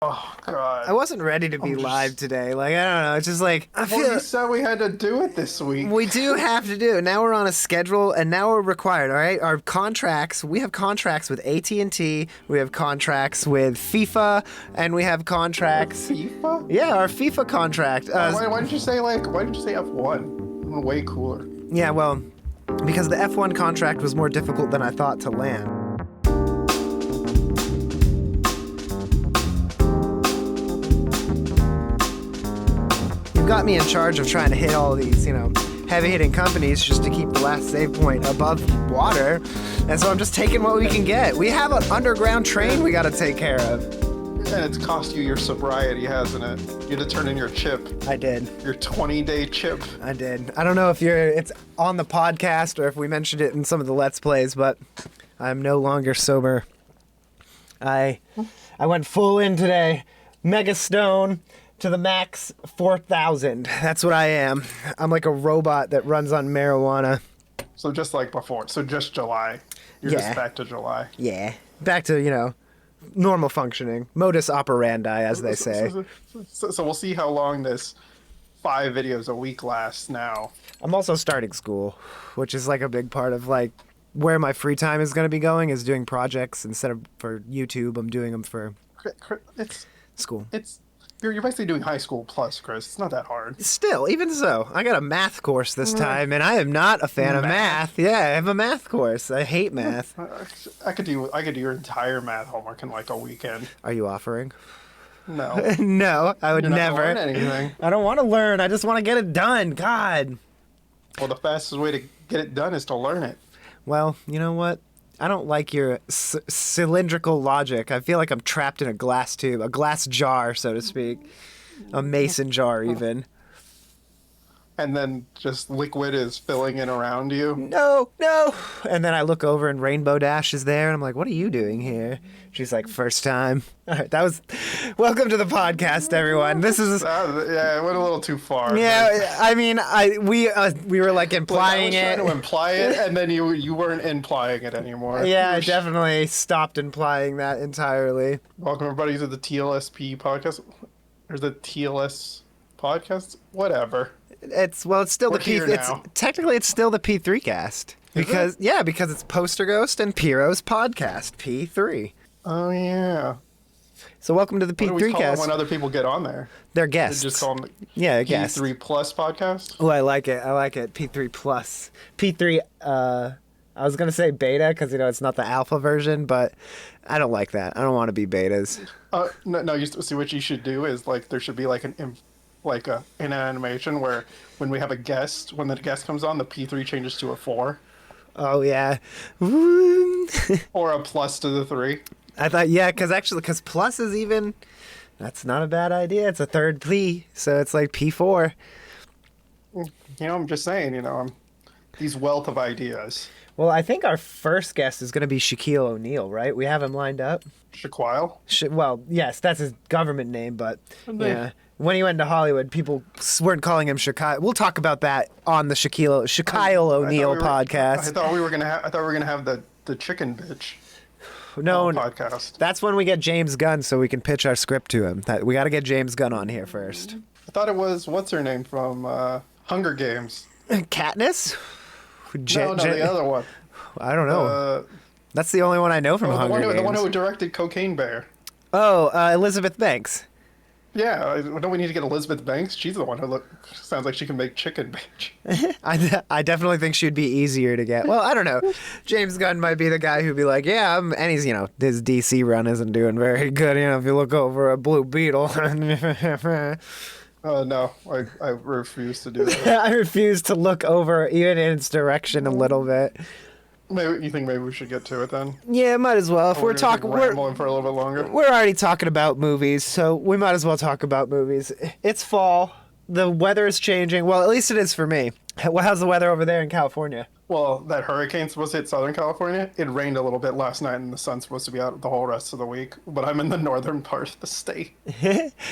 Oh, God. I wasn't ready to be live today. Like, I don't know. It's just like, I feel... Well, you said we had to do it this week. We do have to do it. Now we're on a schedule, and now we're required, all right? Our contracts, we have contracts with AT&T, we have contracts with FIFA, and we have contracts... FIFA? Yeah, our FIFA contract. Why did you say F1? Way cooler. Yeah, well, because the F1 contract was more difficult than I thought to land. You've got me in charge of trying to hit all these, heavy-hitting companies just to keep the last save point above water. And so I'm just taking what we can get. We have an underground train we got to take care of. And it's cost you your sobriety, hasn't it? You had to turn in your chip. I did. Your 20-day chip. I did. I don't know if it's on the podcast or if we mentioned it in some of the Let's Plays, but I'm no longer sober. I went full in today. Mega Stone to the max 4,000. That's what I am. I'm like a robot that runs on marijuana. So just like before. So just July. You're just back to July. Yeah. Back to, normal functioning. Modus operandi, as they say. So we'll see how long this 5 videos a week lasts now. I'm also starting school, which is like a big part of like where my free time is going to be going is doing projects instead of for YouTube. I'm doing them for school. You're basically doing high school plus, Chris. It's not that hard. Still, even so, I got a math course this time, and I am not a fan of math. Yeah, I have a math course. I hate math. I could do your entire math homework in like a weekend. Are you offering? No. No, I would You're not never. gonna learn anything. I don't want to learn. I just want to get it done. God. Well, the fastest way to get it done is to learn it. Well, you know what? I don't like your cylindrical logic. I feel like I'm trapped in a glass tube, a glass jar, so to speak. A mason jar, even. And then just liquid is filling in around you. No. And then I look over and Rainbow Dash is there, and I'm like, what are you doing here? She's like, first time. All right, welcome to the podcast, everyone. This is... yeah, it went a little too far. Yeah, I mean, we were like implying I was trying to imply it, and then you weren't implying it anymore. Yeah, I definitely stopped implying that entirely. Welcome, everybody, to the TLSP podcast. Or the TLS podcast? Whatever. It's still the P3. Technically, it's still the P3cast because it's Poster Ghost and Piro's podcast P3. Oh yeah. So welcome to the P3cast. What do we call them when other people get on there? They're guests. They just call them guests. P3 Plus podcast. Oh, I like it. P3 Plus. P3. I was gonna say beta because it's not the alpha version, but I don't like that. I don't want to be betas. No. You see what you should do is like there should be like an animation where when we have a guest, when the guest comes on, the P3 changes to a 4. Oh yeah. Or a plus to the 3. I thought because plus is even. That's not a bad idea. It's a third P, so it's like P4. I'm just saying. These wealth of ideas. Well, I think our first guest is going to be Shaquille O'Neal, right? We have him lined up. Shaquille? Well, yes, that's his government name, but yeah. When he went to Hollywood, people weren't calling him Shaquille. We'll talk about that on the Shaquille O'Neal podcast. I thought we were gonna have the chicken bitch. No, podcast. That's when we get James Gunn, so we can pitch our script to him. We got to get James Gunn on here first. I thought it was what's her name from Hunger Games. Katniss. No, the other one. I don't know. That's the only one I know from Hunger Games. The one who directed Cocaine Bear. Oh, Elizabeth Banks. Yeah, don't we need to get Elizabeth Banks? She's the one who sounds like she can make chicken bitch. I definitely think she'd be easier to get. Well, I don't know. James Gunn might be the guy who'd be like, yeah, and he's, his DC run isn't doing very good. If you look over a Blue Beetle. No, I refuse to do that. I refuse to look over even in its direction a little bit. You think maybe we should get to it then? Yeah, might as well. If we're talking, we're rambling for a little bit longer. We're already talking about movies, so we might as well talk about movies. It's fall. The weather is changing. Well, at least it is for me. How's the weather over there in California? Well, that hurricane's supposed to hit Southern California. It rained a little bit last night, and the sun's supposed to be out the whole rest of the week. But I'm in the northern part of the state.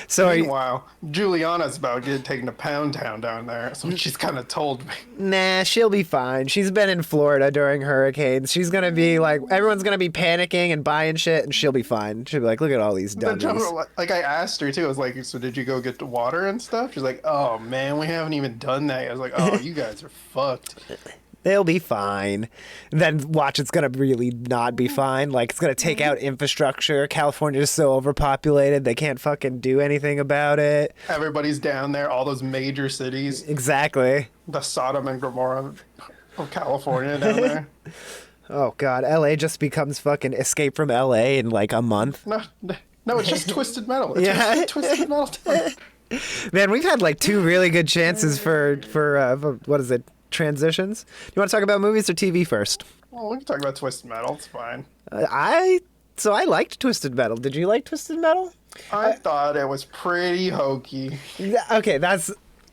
So are you, Meanwhile, Juliana's about to get taken to Pound Town down there, so she's kind of told me. nah, she'll be fine. She's been in Florida during hurricanes. She's gonna be like, everyone's gonna be panicking and buying shit, and she'll be fine. She'll be like, look at all these dummies. Like I asked her too. I was like, "So did you go get the water and stuff?" She's like, "Oh man, we haven't even done that." I was like, "Oh, you guys are fucked." They'll be fine. Then watch, it's gonna really not be fine. Like, it's gonna take out infrastructure. California's so overpopulated, they can't fucking do anything about it. Everybody's down there. All those major cities. Exactly. The Sodom and Gomorrah of California down there. Oh god, LA just becomes fucking Escape from LA in like a month. No, it's just Twisted Metal. It's Yeah. just Twisted Metal town. Man, we've had like 2 really good chances for what is it? Transitions. Do you want to talk about movies or TV first? Well, we can talk about Twisted Metal. It's fine. I liked Twisted Metal. Did you like Twisted Metal? I thought it was pretty hokey. Yeah, okay,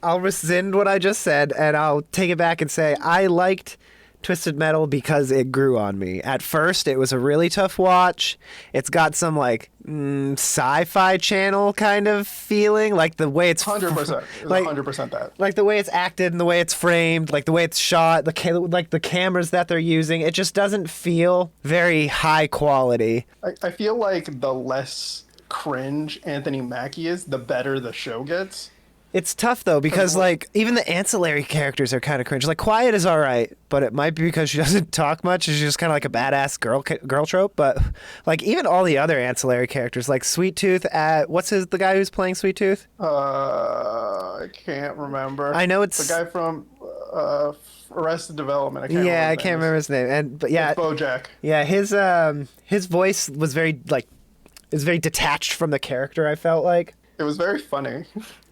I'll rescind what I just said and I'll take it back and say I liked Twisted Metal because it grew on me. At first, it was a really tough watch. It's got some like sci-fi channel kind of feeling, like the way it's 100%. like 100% that. like the way it's acted and the way it's framed, like the way it's shot, like the cameras that they're using. It just doesn't feel very high quality. I feel like the less cringe Anthony Mackie is, the better the show gets. It's tough though because like even the ancillary characters are kind of cringe. Like Quiet is all right, but it might be because she doesn't talk much. She's just kind of like a badass girl trope. But like even all the other ancillary characters, like Sweet Tooth. The guy who's playing Sweet Tooth? I can't remember. I know it's the guy from Arrested Development. I can't remember his name. But yeah, it's BoJack. Yeah, his voice was very very detached from the character. I felt like it was very funny.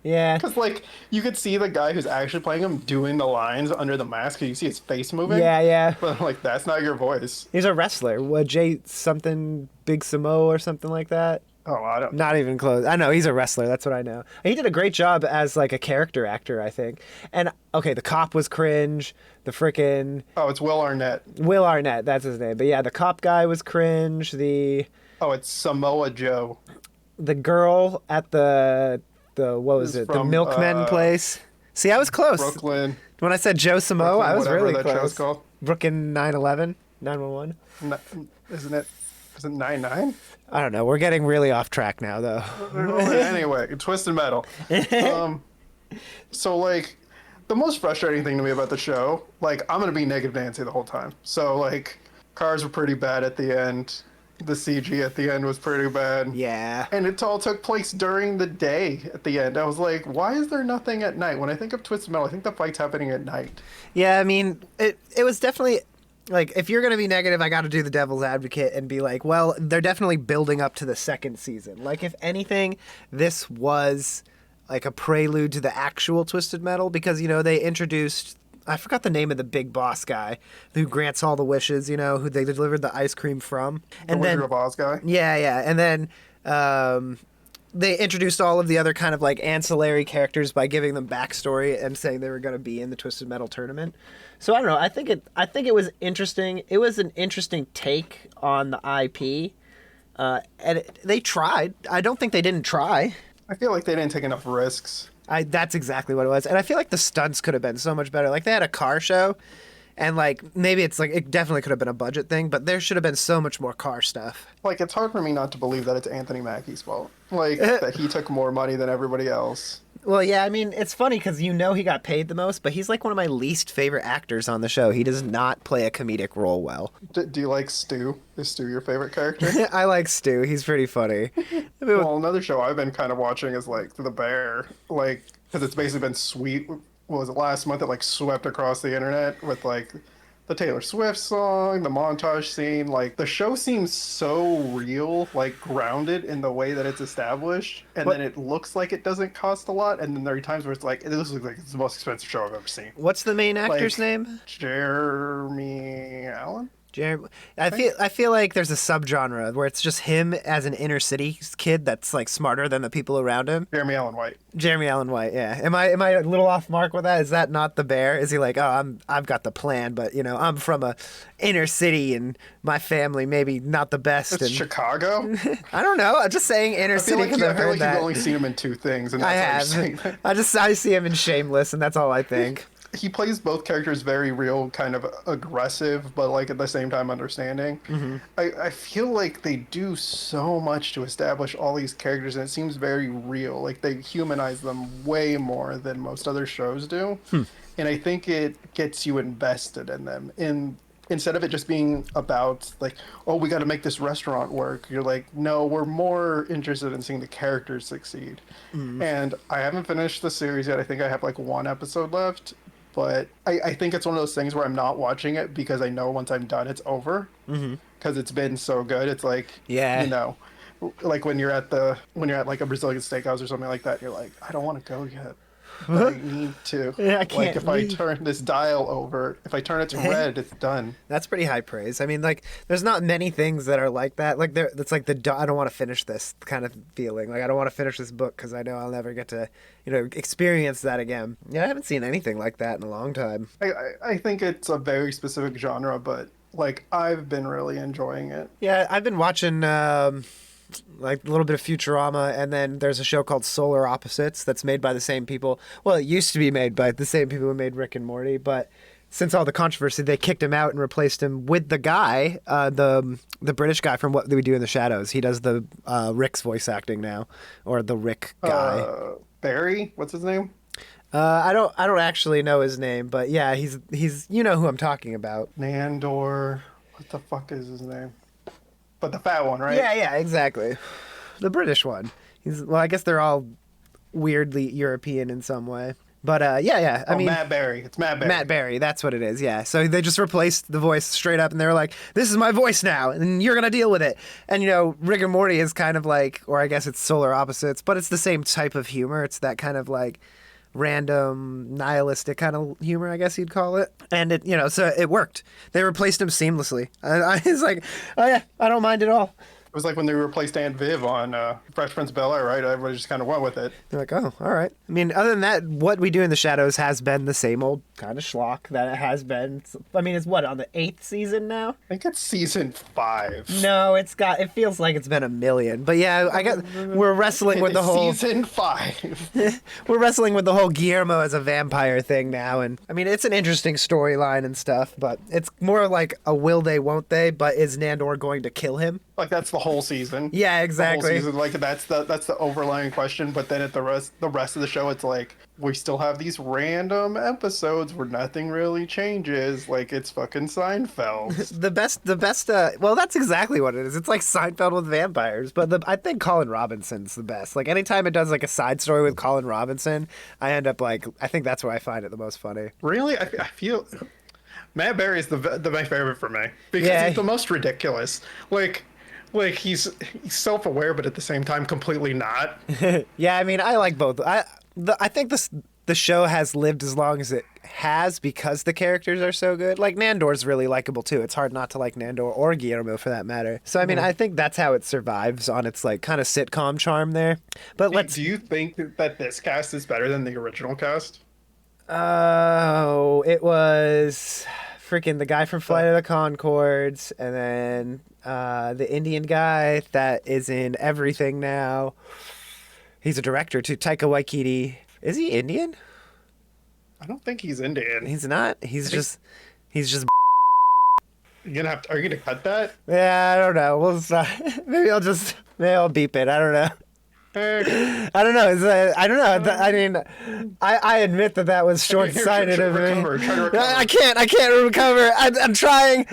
Yeah. Because, like, you could see the guy who's actually playing him doing the lines under the mask, because you see his face moving. Yeah, yeah. But, like, that's not your voice. He's a wrestler. What, Jay something Big Samo or something like that? Oh, I don't... Not even close. I know, he's a wrestler. That's what I know. He did a great job as, like, a character actor, I think. And, okay, the cop was cringe. The frickin'... Oh, it's Will Arnett. Will Arnett, that's his name. But, yeah, the cop guy was cringe. Oh, it's Samoa Joe. The girl at the what was it? The milkman place. See, I was close. Brooklyn. When I said Joe Samo, I was really that close. Show's called. Brooklyn 911, 911. Isn't it? Is it 99? I don't know. We're getting really off track now, though. Anyway, Twisted Metal. So like, the most frustrating thing to me about the show, like, I'm gonna be negative Nancy the whole time. So like, cars were pretty bad at the end. The CG at the end was pretty bad. Yeah. And it all took place during the day at the end. I was like, why is there nothing at night? When I think of Twisted Metal, I think the fight's happening at night. Yeah, I mean, it was definitely, like, if you're going to be negative, I got to do the devil's advocate and be like, well, they're definitely building up to the second season. Like, if anything, this was, like, a prelude to the actual Twisted Metal because, you know, they introduced... I forgot the name of the big boss guy who grants all the wishes, you know, who they delivered the ice cream from. And the Wizard of Oz guy? Yeah, yeah. And then they introduced all of the other kind of like ancillary characters by giving them backstory and saying they were going to be in the Twisted Metal tournament. So I don't know. I think it was interesting. It was an interesting take on the IP. And they tried. I don't think they didn't try. I feel like they didn't take enough risks. That's exactly what it was. And I feel like the stunts could have been so much better. Like, they had a car show, and, like, maybe it's, like, it definitely could have been a budget thing, but there should have been so much more car stuff. Like, it's hard for me not to believe that it's Anthony Mackie's fault. Like, that he took more money than everybody else. Well, yeah, I mean, it's funny because you know he got paid the most, but he's, like, one of my least favorite actors on the show. He does not play a comedic role well. Do you like Stu? Is Stu your favorite character? I like Stu. He's pretty funny. Well, another show I've been kind of watching is, like, The Bear. Like, because it's basically been sweet. What was it, last month? It, like, swept across the internet with, like, the Taylor Swift song, the montage scene. Like, the show seems so real, like, grounded in the way that it's established. And then it looks like it doesn't cost a lot. And then there are times where it's like, this looks like it's the most expensive show I've ever seen. What's the main actor's name? Jeremy Allen? Jeremy, I feel like there's a subgenre where it's just him as an inner city kid that's like smarter than the people around him. Jeremy Allen White. Jeremy Allen White, yeah. Am I a little off mark with that? Is that not the bear? Is he like, oh, I've got the plan, but you know, I'm from a inner city and my family maybe not the best. It's and Chicago. I don't know. I'm just saying inner city because I've heard that. You've only seen him in two things, and that's I have. I see him in Shameless, and that's all I think. He plays both characters very real, kind of aggressive, but like at the same time understanding. Mm-hmm. I feel like they do so much to establish all these characters, and it seems very real. Like they humanize them way more than most other shows do, and I think it gets you invested in them. Instead of it just being about like, oh, we got to make this restaurant work, you're like, no, we're more interested in seeing the characters succeed. And I haven't finished the series yet. I think I have like one episode left. But I think it's one of those things where I'm not watching it because I know once I'm done, it's over. Because it's been so good. It's like, you know, like when you're at like a Brazilian steakhouse or something like that, you're like, I don't want to go yet. But I need to. Yeah, I can't. Like if I turn this dial over, if I turn it to red, it's done. That's pretty high praise. I mean, like, there's not many things that are like that. Like, it's like I don't want to finish this kind of feeling. Like, I don't want to finish this book because I know I'll never get to, you know, experience that again. Yeah, I haven't seen anything like that in a long time. I think it's a very specific genre, but like I've been really enjoying it. Yeah, I've been watching. Like a little bit of Futurama, and then there's a show called Solar Opposites that's made by the same people. Well, it used to be made by the same people who made Rick and Morty, but since all the controversy, they kicked him out and replaced him with the guy, the British guy from What We Do in the Shadows. He does the Rick's voice acting now, or the Rick guy. Barry, what's his name? I don't actually know his name, but yeah, he's you know who I'm talking about. Nandor. What the fuck is his name? But the fat one, right? Yeah, exactly. The British one. Well, I guess they're all weirdly European in some way. But yeah. I mean, Matt Berry. It's Matt Berry. Matt Berry, that's what it is, yeah. So they just replaced the voice straight up, and they were like, this is my voice now, and you're going to deal with it. And, you know, Rick and Morty is kind of like, or I guess it's Solar Opposites, but it's the same type of humor. It's that kind of like random nihilistic kind of humor, I guess you'd call it. And it, you know, so it worked. They replaced him seamlessly. I was like, oh yeah, I don't mind at all. It was like when they replaced Aunt Viv on Fresh Prince of Bel-Air, right? Everybody just kind of went with it. They're like, oh, all right. I mean, other than that, What We Do in the Shadows has been the same old kind of schlock that it has been. I mean, it's what, on the 8th season now? I think it's season 5. No, it feels like it's been a million. But yeah, we're wrestling with the whole... Season 5. We're wrestling with the whole Guillermo as a vampire thing now. And I mean, it's an interesting storyline and stuff, but it's more like a will they, won't they, but is Nandor going to kill him? Like that's the whole season. Yeah, exactly. The whole season, like that's the overlying question. But then at the rest of the show, it's like we still have these random episodes where nothing really changes. Like it's fucking Seinfeld. the best. Well, that's exactly what it is. It's like Seinfeld with vampires. But I think Colin Robinson's the best. Like anytime it does like a side story with Colin Robinson, I end up like I think that's where I find it the most funny. Really, I feel Matt Berry is my favorite for me because he's the most ridiculous. Like he's self-aware, but at the same time, completely not. Yeah, I mean, I like both. I think the show has lived as long as it has because the characters are so good. Like Nandor's really likable too. It's hard not to like Nandor or Guillermo for that matter. So I mean, I think that's how it survives on its like kind of sitcom charm there. But do you think that this cast is better than the original cast? Oh, it was freaking the guy from Flight of the Conchords, and then the Indian guy that is in everything now. He's a director too. Taika Waititi. Is he Indian? I don't think he's Indian. He's not. He's just. Are you gonna cut that? Yeah, I don't know. Maybe I'll beep it. I don't know. I don't know. I don't know. I mean, I admit that was short-sighted of me. I can't recover. I'm trying.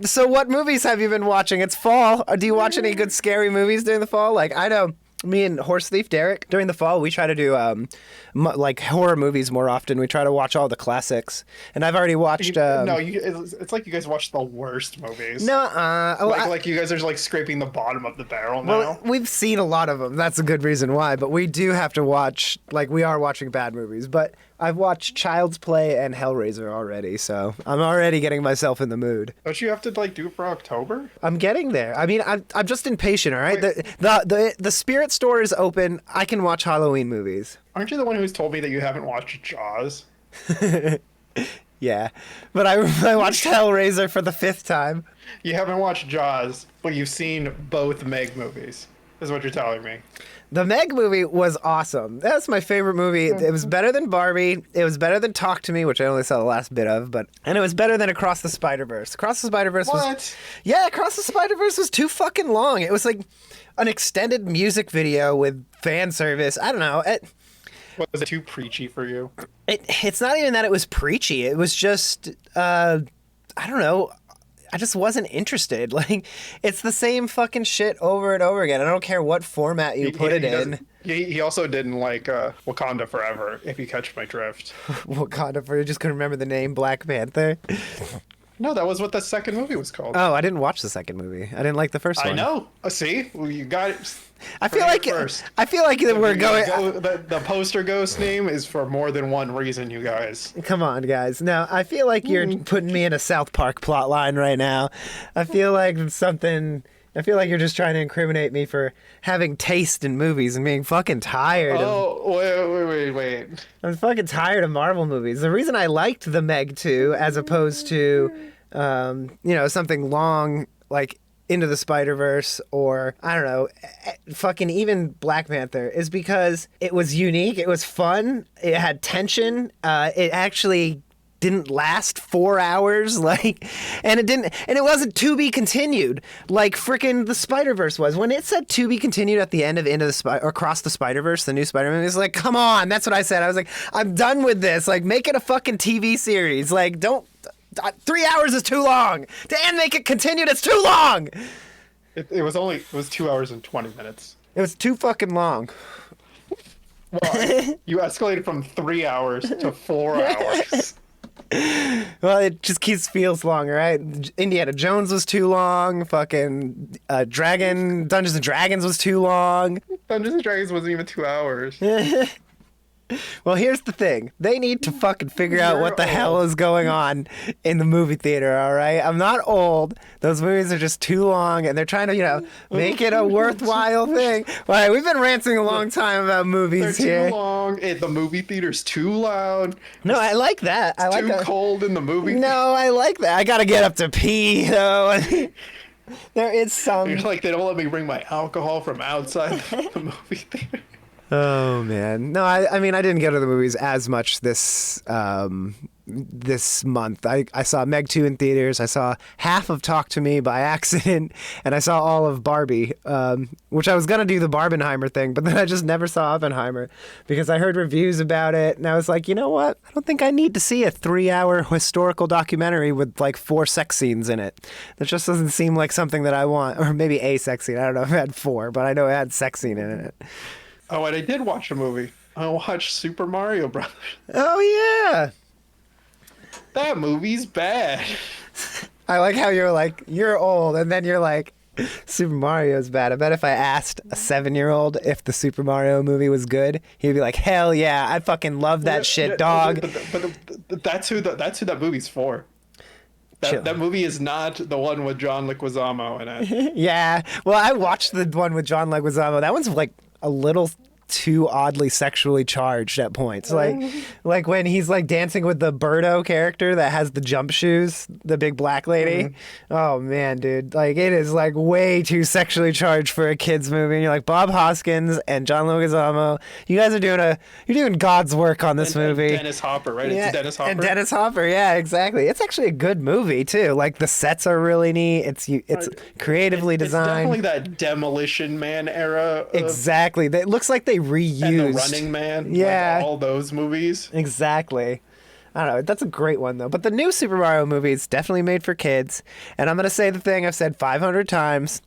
So what movies have you been watching? It's fall. Do you watch any good scary movies during the fall? Like, I know Me and Horse Thief Derek, during the fall, we try to do like horror movies more often. We try to watch all the classics, and I've already watched. No, it's like you guys watch the worst movies. No, like you guys are like scraping the bottom of the barrel now. well, we've seen a lot of them. That's a good reason why. But we do have to watch. Like we are watching bad movies, but I've watched Child's Play and Hellraiser already, so I'm already getting myself in the mood. Don't you have to like do it for October? I'm getting there. I mean, I'm just impatient. All right, the Spirit store is open. I can watch Halloween movies. Aren't you the one who's told me that you haven't watched Jaws? Yeah, but I watched Hellraiser for the 5th time. You haven't watched Jaws, but you've seen both Meg movies, is what you're telling me. The Meg movie was awesome. That's my favorite movie. It was better than Barbie. It was better than Talk to Me, which I only saw the last bit of, and it was better than Across the Spider-Verse. Across the Spider-Verse was... Yeah, Across the Spider-Verse was too fucking long. It was like an extended music video with fan service. I don't know. Was it too preachy for you? It's not even that it was preachy. It was just, I don't know. I just wasn't interested. Like, it's the same fucking shit over and over again. I don't care what format you put it in. He also didn't like Wakanda Forever, if you catch my drift. Wakanda Forever? You just couldn't remember the name Black Panther? No, that was what the second movie was called. Oh, I didn't watch the second movie. I didn't like the first one. I know. See? Well, you got it. I feel like we're going. The poster ghost name is for more than one reason, you guys. Come on, guys. Now, I feel like you're putting me in a South Park plot line right now. I feel like you're just trying to incriminate me for having taste in movies and being fucking tired. Wait. I'm fucking tired of Marvel movies. The reason I liked the Meg 2 as opposed to, something long like Into the Spider-Verse or, I don't know, fucking even Black Panther is because it was unique, it was fun, it had tension, it actually didn't last 4 hours, and it wasn't to be continued like frickin' the Spider-Verse was. When it said to be continued at the end of Across the Spider-Verse, the new Spider-Man, it's like, come on, that's what I said. I was like, I'm done with this. Like, make it a fucking TV series. Like, don't. 3 hours is too long. And make it continued. It's too long. It was 2 hours and 20 minutes. It was too fucking long. Well, you escalated from 3 hours to 4 hours. Well, it just feels long, right? Indiana Jones was too long. Fucking Dungeons and Dragons was too long. Dungeons and Dragons wasn't even 2 hours. Well, here's the thing. They need to fucking figure out what the hell is going on in the movie theater, all right? I'm not old. Those movies are just too long, and they're trying to, make it a worthwhile thing. Well, we've been ranting a long time about movies here. They're too long. The movie theater's too loud. No, I like that. I like too cold in the movie. No, I like that. I gotta get up to pee, though. There is some... You're like, they don't let me bring my alcohol from outside the movie theater. Oh man, no, I mean I didn't go to the movies as much this month. I saw Meg 2 in theaters. I saw half of Talk to Me by accident, and I saw all of Barbie, which I was gonna do the Barbenheimer thing, but then I just never saw Oppenheimer because I heard reviews about it, and I was like, you know what? I don't think I need to see a 3-hour historical documentary with like 4 sex scenes in it. That just doesn't seem like something that I want, or maybe a sex scene. I don't know if it had 4, but I know it had sex scene in it. Oh, and I did watch a movie. I watched Super Mario Brothers. Oh, yeah. That movie's bad. I like how you're like, you're old, and then you're like, Super Mario's bad. I bet if I asked a 7-year-old if the Super Mario movie was good, he'd be like, hell yeah, I fucking love that shit, dog. But that's who that movie's for. That movie is not the one with John Leguizamo in it. Yeah. Well, I watched the one with John Leguizamo. That one's like a little too oddly sexually charged at points. Like when he's like dancing with the Birdo character that has the jump shoes, the big black lady. Mm-hmm. Oh man, dude. Like it is like way too sexually charged for a kid's movie. And you're like Bob Hoskins and John Leguizamo. You guys are doing God's work on this movie. And Dennis Hopper, right? Yeah, it's Dennis Hopper. And Dennis Hopper, yeah, exactly. It's actually a good movie too. Like the sets are really neat. It's creatively designed. It's definitely that Demolition Man era. Exactly. It looks like they reused and The Running Man. Yeah, like all those movies. Exactly. I don't know. That's a great one though. But the new Super Mario movie is definitely made for kids. And I'm gonna say the thing I've said 500 times.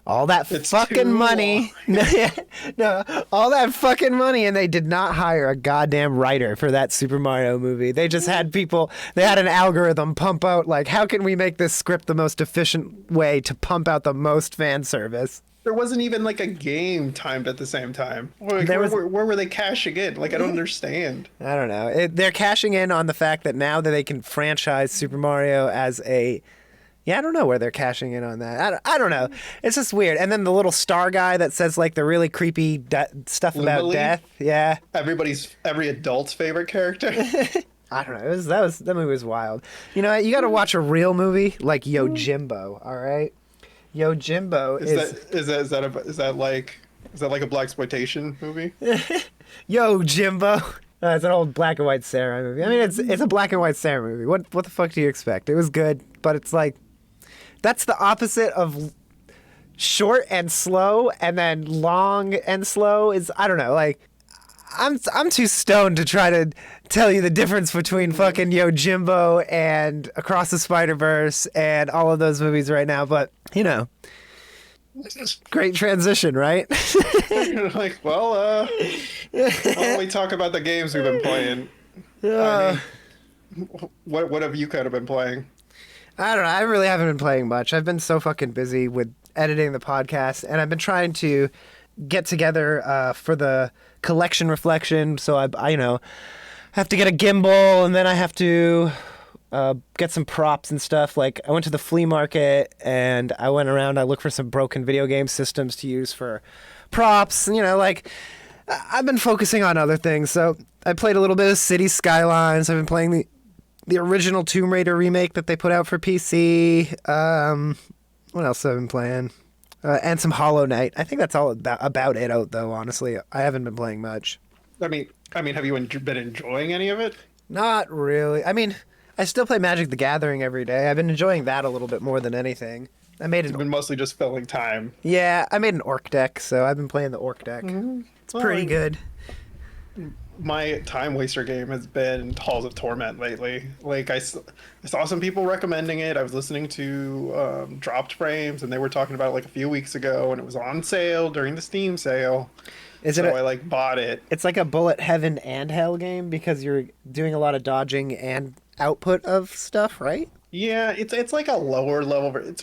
all that It's fucking too money. No, all that fucking money, and they did not hire a goddamn writer for that Super Mario movie. They just had people, they had an algorithm pump out, like, how can we make this script the most efficient way to pump out the most fan service? There wasn't even like a game timed at the same time. Like, where were they cashing in? Like, I don't understand. I don't know. They're cashing in on the fact that now that they can franchise Super Mario as a... Yeah, I don't know where they're cashing in on that. I don't know. It's just weird. And then the little star guy that says like the really creepy stuff about Literally, death. Yeah. every adult's favorite character. I don't know. That movie was wild. You know, you got to watch a real movie like Yojimbo. All right, Yojimbo Is that like a blaxploitation movie? Yojimbo. It's an old black and white samurai movie. I mean, it's a black and white samurai movie. What the fuck do you expect? It was good, but it's like that's the opposite of short and slow, and then long and slow is, I don't know. Like I'm too stoned to try to tell you the difference between fucking Yojimbo and Across the Spider-Verse and all of those movies right now. But you know, great transition, right? Like, well, why don't we talk about the games we've been playing? I mean, what have you kind of been playing? I don't know. I really haven't been playing much. I've been so fucking busy with editing the podcast, and I've been trying to get together for the collection reflection. So I you know, have to get a gimbal, and then I have to get some props and stuff. Like I went to the flea market and I went around. I looked for some broken video game systems to use for props. And, you know, like I've been focusing on other things. So I played a little bit of City Skylines. I've been playing the original Tomb Raider remake that they put out for PC. What else have I been playing? And some Hollow Knight. I think that's all about it out, though, honestly. I haven't been playing much. I mean, have you been enjoying any of it? Not really. I mean, I still play Magic the Gathering every day. I've been enjoying that a little bit more than anything. You've been mostly just filling time. Yeah, I made an orc deck, so I've been playing the orc deck. Mm-hmm. It's pretty good. My time waster game has been Halls of Torment lately. Like I saw some people recommending it. I was listening to Dropped Frames, and they were talking about it like a few weeks ago, and it was on sale during the Steam sale. I bought it. It's like a bullet heaven and hell game because you're doing a lot of dodging and output of stuff, right? Yeah, it's like a lower level.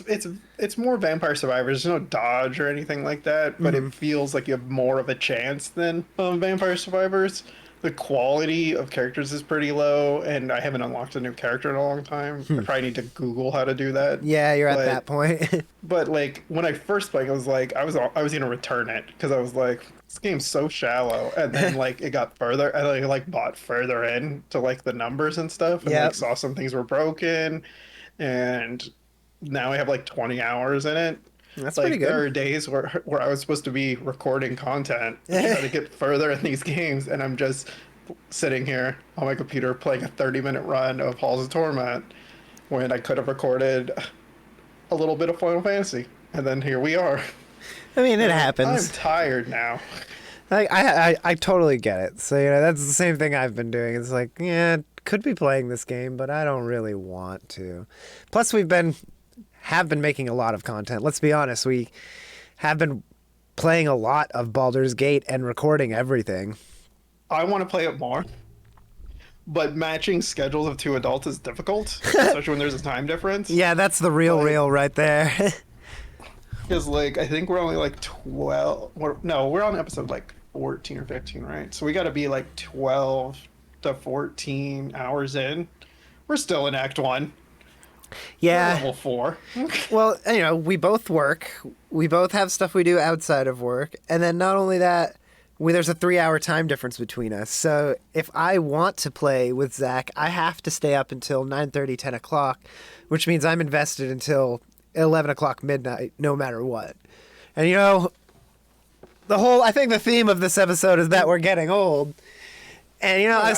It's more Vampire Survivors. There's no dodge or anything like that, but It feels like you have more of a chance than Vampire Survivors. The quality of characters is pretty low, and I haven't unlocked a new character in a long time. I probably need to Google how to do that. Yeah, you're at that point. But like when I first played, I was gonna return it because I was like, this game's so shallow. And then like it got further, and I like bought further in to like the numbers and stuff, and like saw some things were broken, and now I have like 20 hours in it. That's like, pretty good. There are days where I was supposed to be recording content to try to get further in these games, and I'm just sitting here on my computer playing a 30-minute run of Halls of Torment when I could have recorded a little bit of Final Fantasy. And then here we are. I mean, it happens. I'm tired now. I totally get it. So, you know, that's the same thing I've been doing. It's like, yeah, could be playing this game, but I don't really want to. Plus, have been making a lot of content. Let's be honest, we have been playing a lot of Baldur's Gate and recording everything. I want to play it more, but matching schedules of two adults is difficult, especially when there's a time difference. Yeah, that's the real right there. Because like I think we're only like 12. We're on episode like 14 or 15, right? So we got to be like 12 to 14 hours in. We're still in Act 1. Yeah. Level 4. Well, you know, we both work. We both have stuff we do outside of work. And then not only that, there's a 3-hour time difference between us. So if I want to play with Zach, I have to stay up until 9:30, 10 o'clock, which means I'm invested until 11 o'clock midnight, no matter what. And, you know, I think the theme of this episode is that we're getting old. And you know, I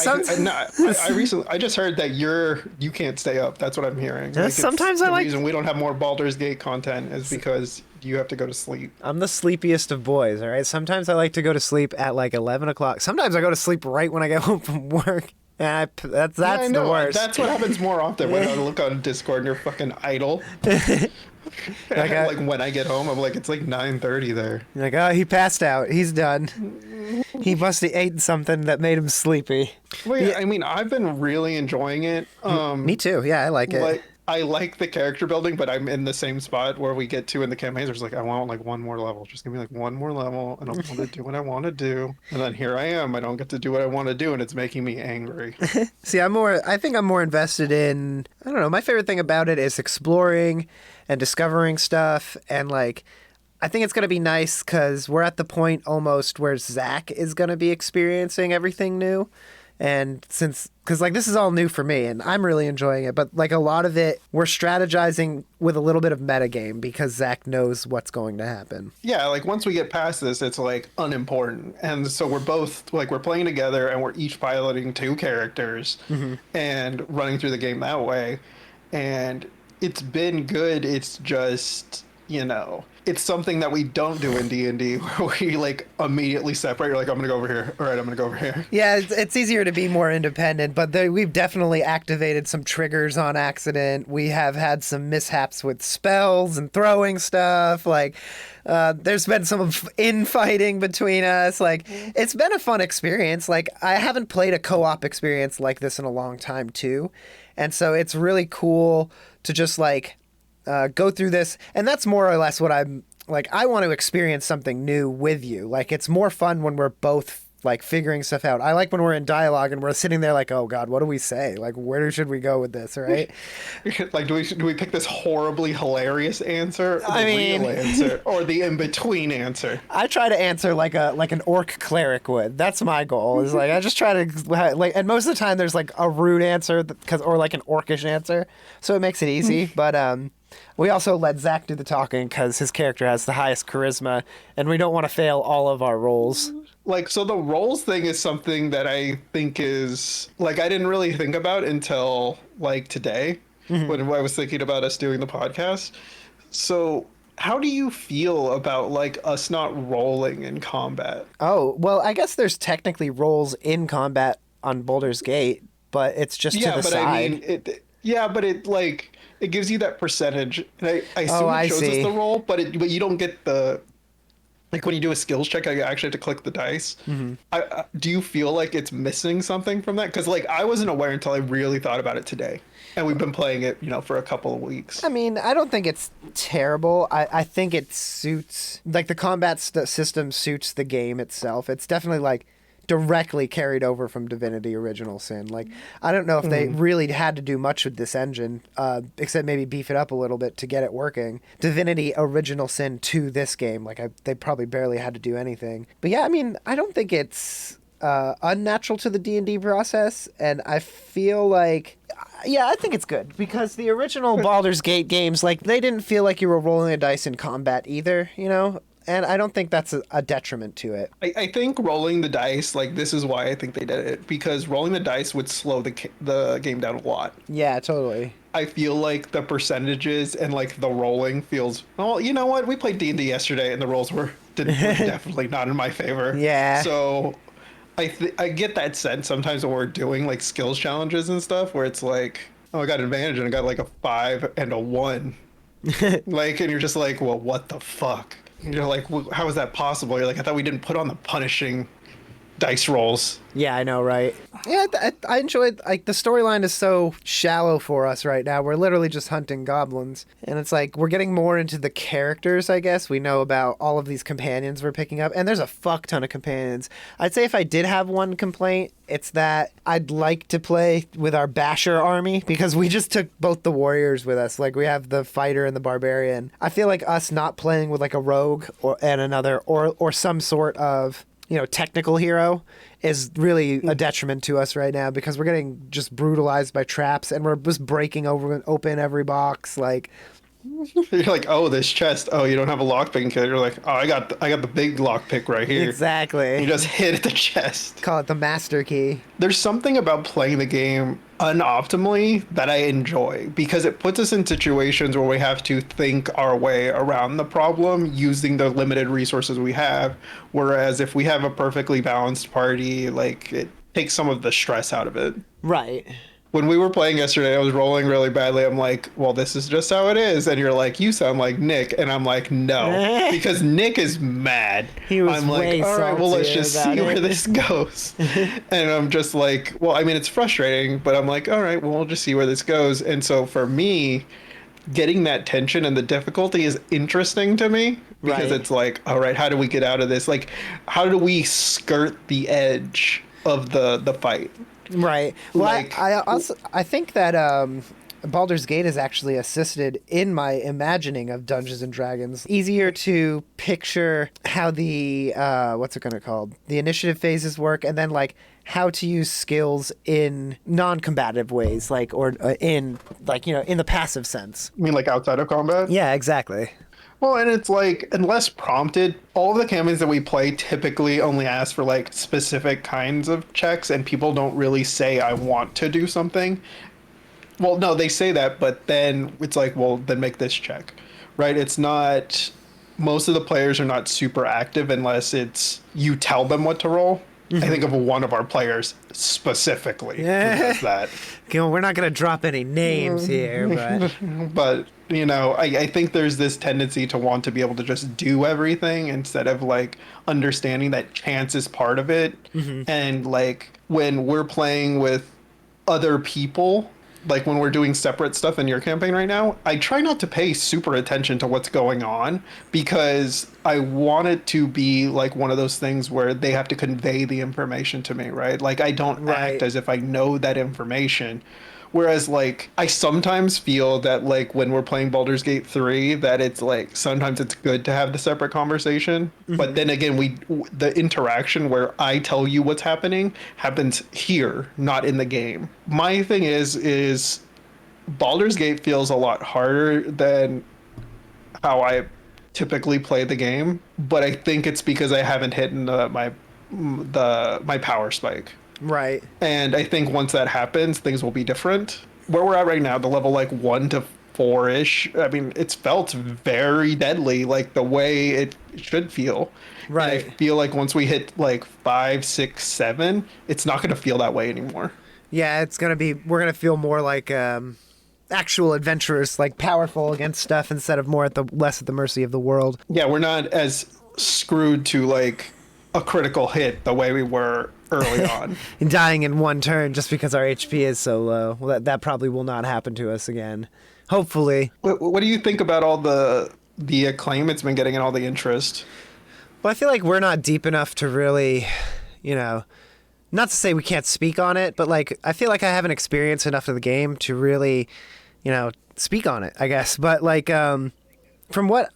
just heard that you can't stay up. That's what I'm hearing. Sometimes the reason we don't have more Baldur's Gate content is because you have to go to sleep. I'm the sleepiest of boys. All right. Sometimes I like to go to sleep at like 11 o'clock. Sometimes I go to sleep right when I get home from work. And Yeah, I that's the know. worst. That's what happens more often when I look on Discord and you're fucking idle. Like Like when I get home, I'm like, it's like 9:30 there. you're like, oh, he passed out. He's done. He must have eaten something that made him sleepy. Well, But yeah, yeah, I mean, I've been really enjoying it. me too. Yeah, I like it. Like I like the character building, but I'm in the same spot where we get to in the campaigns. Where it's like I want like one more level. Just give me like one more level, and I want to do what I want to do. And then here I am. I don't get to do what I want to do, and it's making me angry. See, I think I'm more invested in, I don't know, my favorite thing about it is exploring and discovering stuff. And like, I think it's going to be nice because we're at the point almost where Zach is going to be experiencing everything new. And because like this is all new for me and I'm really enjoying it, but like a lot of it, we're strategizing with a little bit of metagame because Zach knows what's going to happen. Yeah, like once we get past this, it's like unimportant. And so we're both like we're playing together and we're each piloting two characters and running through the game that way. And it's been good. It's just, it's something that we don't do in D&D where we like immediately separate. You're like, I'm going to go over here. All right, I'm going to go over here. Yeah, it's easier to be more independent, but we've definitely activated some triggers on accident. We have had some mishaps with spells and throwing stuff. Like, there's been some infighting between us. Like, it's been a fun experience. Like, I haven't played a co-op experience like this in a long time, too. And so it's really cool to just, like, go through this. And that's more or less what I'm like. I want to experience something new with you. Like, it's more fun when we're both like figuring stuff out. I like when we're in dialogue and we're sitting there like, oh God, what do we say? Like, where should we go with this? Right? Like, do we pick this horribly hilarious answer, or the I mean, real answer, or the in between answer? I try to answer like an orc cleric would. That's my goal. Is like I just try to like, and most of the time there's like a rude answer or like an orcish answer, so it makes it easy. But we also let Zach do the talking because his character has the highest charisma, and we don't want to fail all of our roles. Like, so the roles thing is something that I think is like I didn't really think about until like today when I was thinking about us doing the podcast. So how do you feel about like us not rolling in combat? Oh, well, I guess there's technically roles in combat on Baldur's Gate, but it's just to the side. I mean, but it like it gives you that percentage. And I assume it shows us the roll, but you don't get the like when you do a skills check. I actually have to click the dice. Do you feel like it's missing something from that? Because like I wasn't aware until I really thought about it today, and we've been playing it, for a couple of weeks. I mean, I don't think it's terrible. I think it suits like the combat system suits the game itself. It's definitely like directly carried over from Divinity Original Sin. Like, I don't know if they really had to do much with this engine, except maybe beef it up a little bit to get it working. Divinity Original Sin to this game, like they probably barely had to do anything. But yeah, I mean, I don't think it's unnatural to the D&D process, and I feel like, yeah, I think it's good because the original Baldur's Gate games, like, they didn't feel like you were rolling a dice in combat either, And I don't think that's a detriment to it. I think rolling the dice, like this is why I think they did it, because rolling the dice would slow the game down a lot. Yeah, totally. I feel like the percentages and like the rolling feels, well, you know what? We played D&D yesterday and the rolls were definitely not in my favor. Yeah. So I get that sense sometimes when we're doing like skills challenges and stuff where it's like, oh, I got an advantage and I got like a 5 and a 1. Like, and you're just like, well, what the fuck? You're like, well, how is that possible? You're like, I thought we didn't put on the punishing dice rolls. Yeah, I know, right? Yeah, I enjoyed, like, the storyline is so shallow for us right now. We're literally just hunting goblins. And it's like, we're getting more into the characters, I guess. We know about all of these companions we're picking up. And there's a fuck ton of companions. I'd say if I did have one complaint, it's that I'd like to play with our Basher army because we just took both the warriors with us. Like, we have the fighter and the barbarian. I feel like us not playing with, like, a rogue or some sort of technical hero is really a detriment to us right now because we're getting just brutalized by traps and we're just breaking open every box. Like, you're like, oh, this chest. Oh, you don't have a lockpicking kit. You're like, oh, I got the big lockpick right here. Exactly. You just hit the chest. Call it the master key. There's something about playing the game unoptimally that I enjoy because it puts us in situations where we have to think our way around the problem using the limited resources we have. Whereas if we have a perfectly balanced party, like it takes some of the stress out of it. Right. When we were playing yesterday, I was rolling really badly. I'm like, well, this is just how it is. And you're like, you sound like Nick. And I'm like, no, because Nick is mad. He was I'm like, way all right, well, let's saltier just about see where it. this goes. And I'm just like, well, I mean, it's frustrating, but I'm like, all right, well, we'll just see where this goes. And so for me, getting that tension and the difficulty is interesting to me because Right. it's like, all right, how do we get out of this? Like, how do we skirt the edge of the fight? Right. Well, Like, I think that Baldur's Gate has actually assisted in my imagining of Dungeons and Dragons. Easier to picture how the what's it gonna called? The initiative phases work, and then like how to use skills in non-combative ways, like or in like in the passive sense. I mean, like outside of combat. Yeah, exactly. Well, and it's like, unless prompted, all of the campaigns that we play typically only ask for like specific kinds of checks, and people don't really say, I want to do something. Well, no, they say that, but then it's like, well, then make this check, right? It's not, most of the players are not super active unless it's you tell them what to roll. I think of one of our players specifically who does that. We're not gonna drop any names here, but But I think there's this tendency to want to be able to just do everything instead of like understanding that chance is part of it. And like when we're playing with other people, like when we're doing separate stuff in your campaign right now, I try not to pay super attention to what's going on because I want it to be like one of those things where they have to convey the information to me, right? Like I don't Right. act as if I know that information. Whereas, like, I sometimes feel that, like, when we're playing Baldur's Gate 3, that it's, like, sometimes it's good to have the separate conversation. But then again, the interaction where I tell you what's happening happens here, not in the game. My thing is Baldur's Gate feels a lot harder than how I typically play the game. But I think it's because I haven't hit my power spike. right. And I think once that happens, things will be different. Where we're at right now, the level like 1 to 4 ish, I mean, it's felt very deadly, like the way it should feel. Right. And I feel like once we hit like 5, 6, 7, it's not going to feel that way anymore. Yeah, we're gonna feel more like actual adventurers, like powerful against stuff instead of less at the mercy of the world. Yeah, we're not as screwed to like a critical hit the way we were early on. And dying in one turn just because our HP is so low. Well, that probably will not happen to us again. Hopefully. What do you think about all the acclaim it's been getting and all the interest? Well, I feel like we're not deep enough to really, not to say we can't speak on it, but like I feel like I haven't experienced enough of the game to really, speak on it, I guess. But like from what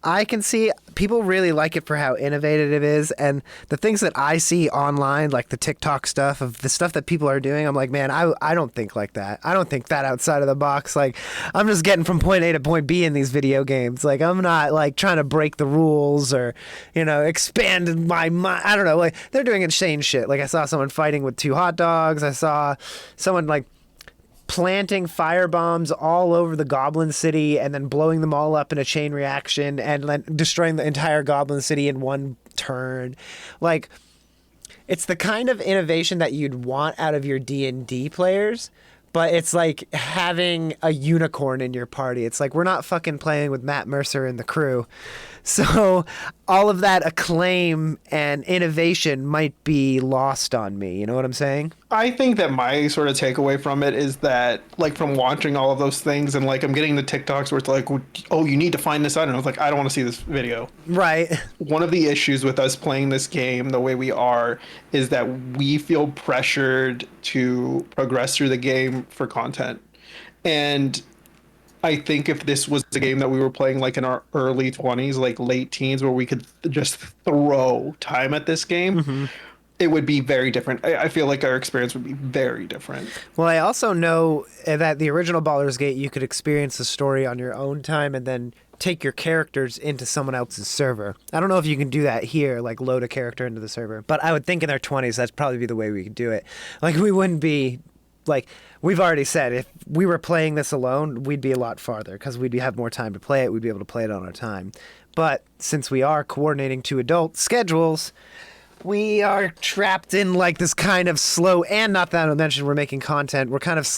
I can see, people really like it for how innovative it is, and the things that I see online, like the TikTok stuff of the stuff that people are doing, I'm like, man, I don't think like that. I don't think that outside of the box. Like, I'm just getting from point A to point B in these video games. Like, I'm not like trying to break the rules or, expand my mind. I don't know. Like, they're doing insane shit. Like, I saw someone fighting with 2 hot dogs. I saw someone like planting fire bombs all over the Goblin City and then blowing them all up in a chain reaction and then destroying the entire Goblin City in one turn. Like, it's the kind of innovation that you'd want out of your D&D players, but it's like having a unicorn in your party. It's like we're not fucking playing with Matt Mercer and the crew. So all of that acclaim and innovation might be lost on me. You know what I'm saying? I think that my sort of takeaway from it is that, like, from watching all of those things and, like, I'm getting the TikToks where it's like, oh, you need to find this out. And I was like, I don't want to see this video. Right. One of the issues with us playing this game the way we are is that we feel pressured to progress through the game for content. And I think if this was a game that we were playing like in our early 20s, like late teens, where we could just throw time at this game, it would be very different. I feel like our experience would be very different. Well, I also know that the original Baldur's Gate, you could experience the story on your own time and then take your characters into someone else's server. I don't know if you can do that here, like load a character into the server, but I would think in their 20s, that'd probably be the way we could do it. Like, we wouldn't be like, we've already said, if we were playing this alone, we'd be a lot farther because we'd have more time to play it. We'd be able to play it on our time. But since we are coordinating 2 adult schedules, We are trapped in like this kind of slow, and not that I mentioned we're making content. We're kind of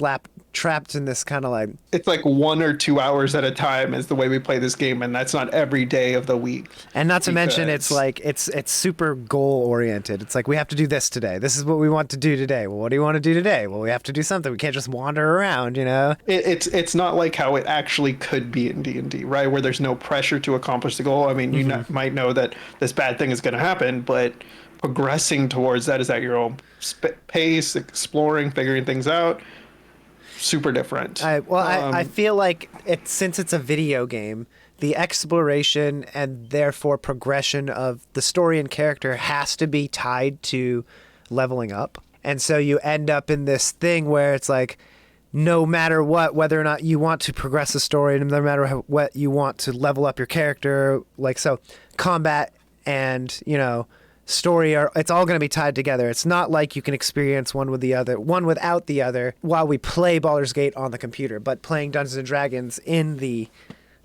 trapped in this kind of like, It's like 1 or 2 hours at a time is the way we play this game, and that's not every day of the week. and not to mention it's Because like it's super goal oriented. It's like we have to do this today. This is what we want to do today. Well, what do you want to do today? Well, we have to do something. We can't just wander around, you know. it's not like how it actually could be in D&D, right? Where there's no pressure to accomplish the goal. I mean, might know that this bad thing is going to happen, but progressing towards that is at your own pace, exploring, figuring things out. Super different. I feel like since it's a video game, the exploration and therefore progression of the story and character has to be tied to leveling up. And so you end up in this thing where it's like, no matter what, whether or not you want to progress the story, no matter what you want to level up your character, like so combat and, you know, story it's all going to be tied together. It's not like you can experience one without the other while we play Baldur's Gate on the computer, but playing Dungeons and Dragons in the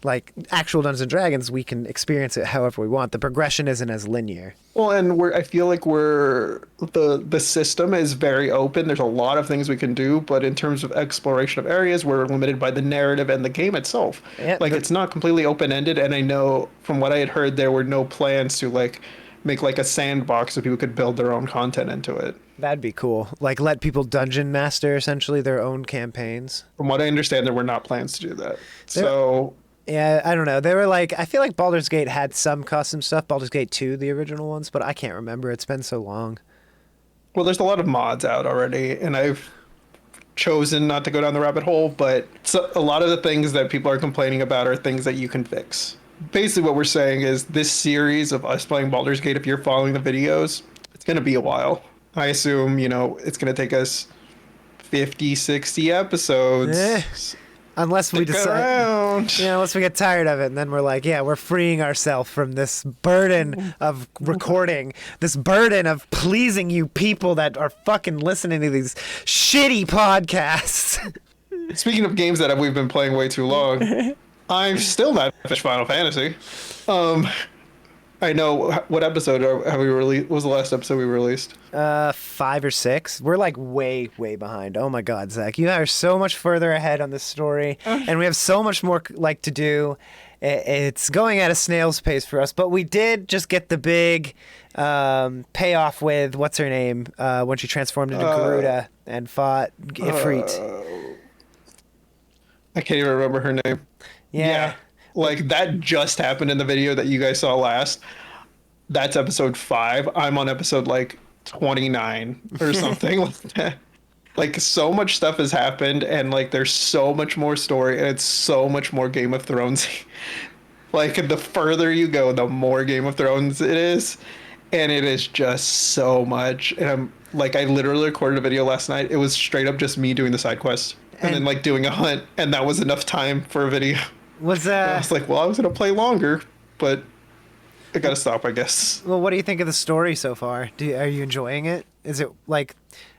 like actual Dungeons and Dragons, we can experience it however we want. The progression isn't as linear. Well, and I feel like the system is very open. There's a lot of things we can do, but in terms of exploration of areas, we're limited by the narrative and the game itself. Yeah, like it's not completely open-ended, and I know from what I had heard there were no plans to like make like a sandbox so people could build their own content into it. That'd be cool. Like let people dungeon master essentially their own campaigns. From what I understand, there were not plans to do that. So yeah, I don't know. They were like, I feel like Baldur's Gate had some custom stuff. Baldur's Gate 2, the original ones, but I can't remember. It's been so long. well, there's a lot of mods out already, and I've chosen not to go down the rabbit hole, but a lot of the things that people are complaining about are things that you can fix. Basically what we're saying is this series of us playing Baldur's Gate, if you're following the videos, it's going to be a while. I assume, you know, it's going to take us 50, 60 episodes. Unless we decide, unless we get tired of it, and then we're like, yeah, we're freeing ourselves from this burden of recording, this burden of pleasing you people that are fucking listening to these shitty podcasts. Speaking of games that we've been playing way too long, I'm still not finished Final Fantasy. I know what episode have we released? What was the last episode we released? 5 or 6. We're like way behind. Oh my god, Zach, you are so much further ahead on this story, and we have so much more like to do. It's going at a snail's pace for us, but we did just get the big payoff with what's her name when she transformed into Garuda and fought Ifrit. I can't even remember her name. Yeah. Like that just happened in the video that you guys saw last. That's episode 5. I'm on episode like 29 or something like that. Like so much stuff has happened, and like there's so much more story, and it's so much more Game of Thrones. Like the further you go, the more Game of Thrones it is, and it is just so much. And I'm like, I literally recorded a video last night. It was straight up just me doing the side quest and then like doing a hunt, and that was enough time for a video. I was like, well, I was gonna play longer, but I gotta stop, I guess. Well, what do you think of the story so far? Are you enjoying it? Is it like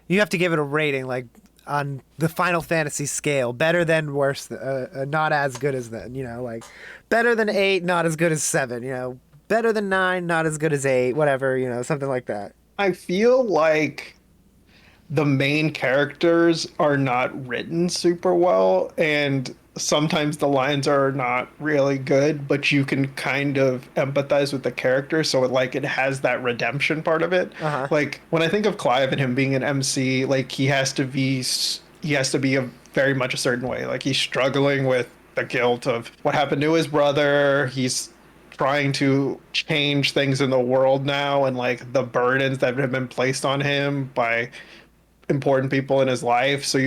you have to give it a rating, like on the Final Fantasy scale, better than worse, not as good as then, you know, like better than 8, not as good as 7, you know, better than 9, not as good as 8, whatever, you know, something like that. I feel like the main characters are not written super well, and sometimes the lines are not really good, but you can kind of empathize with the character, so it has that redemption part of it. Like when I think of Clive and him being an MC, like he has to be a very much a certain way. Like he's struggling with the guilt of what happened to his brother. He's trying to change things in the world now, and like the burdens that have been placed on him by important people in his life. So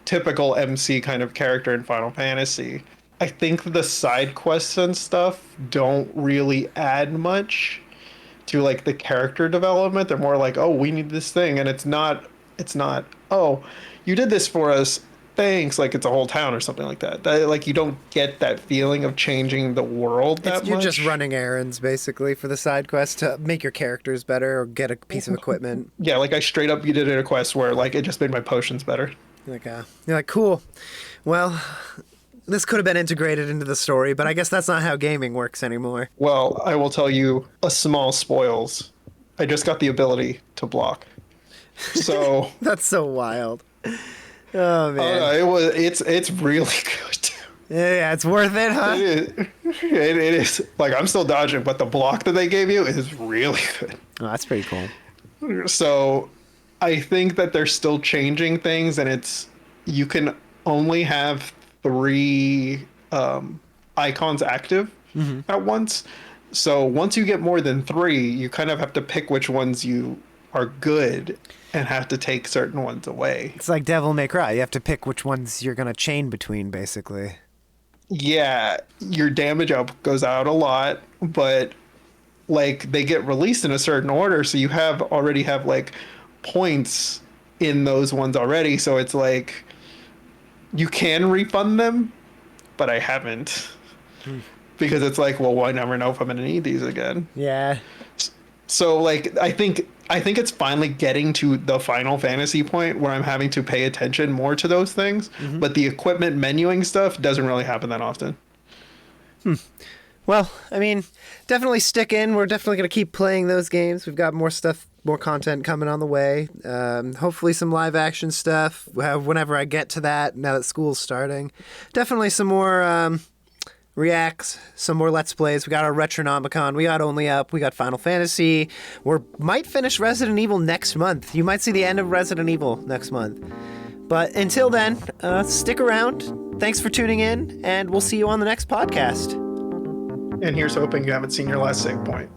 typical MC kind of character in Final Fantasy. I think the side quests and stuff don't really add much to like the character development. They're more like, oh, we need this thing, and it's not, oh, you did this for us, thanks, like it's a whole town or something like that. Like you don't get that feeling of changing the world that much. You're just running errands basically for the side quest to make your characters better or get a piece of equipment. Yeah, like I straight up, you did a quest where like it just made my potions better. You're like, cool. Well, this could have been integrated into the story, but I guess that's not how gaming works anymore. Well, I will tell you a small spoils. I just got the ability to block. So That's so wild. Oh man. it's really good. Yeah, it's worth it, huh? It is. Like, I'm still dodging, but the block that they gave you is really good. Oh, that's pretty cool. So I think that they're still changing things, and you can only have 3 icons active at once. So once you get more than 3, you kind of have to pick which ones you are good and have to take certain ones away. It's like Devil May Cry. You have to pick which ones you're gonna chain between, basically. Yeah, your damage up goes out a lot, but like they get released in a certain order, so you already have like points in those ones already, so it's like you can refund them, but I haven't. Because it's like, well, I never know if I'm gonna need these again. Yeah. So like I think it's finally getting to the Final Fantasy point where I'm having to pay attention more to those things, but the equipment menuing stuff doesn't really happen that often. Well, I mean, definitely stick in. We're definitely going to keep playing those games. We've got more stuff, more content coming on the way. Hopefully some live action stuff whenever I get to that, now that school's starting. Definitely some more reacts, some more Let's Plays. We got our Retronomicon. We got Only Up. We got Final Fantasy. We might finish Resident Evil next month. You might see the end of Resident Evil next month. But until then, stick around. Thanks for tuning in, and we'll see you on the next podcast. And here's hoping you haven't seen your last save point.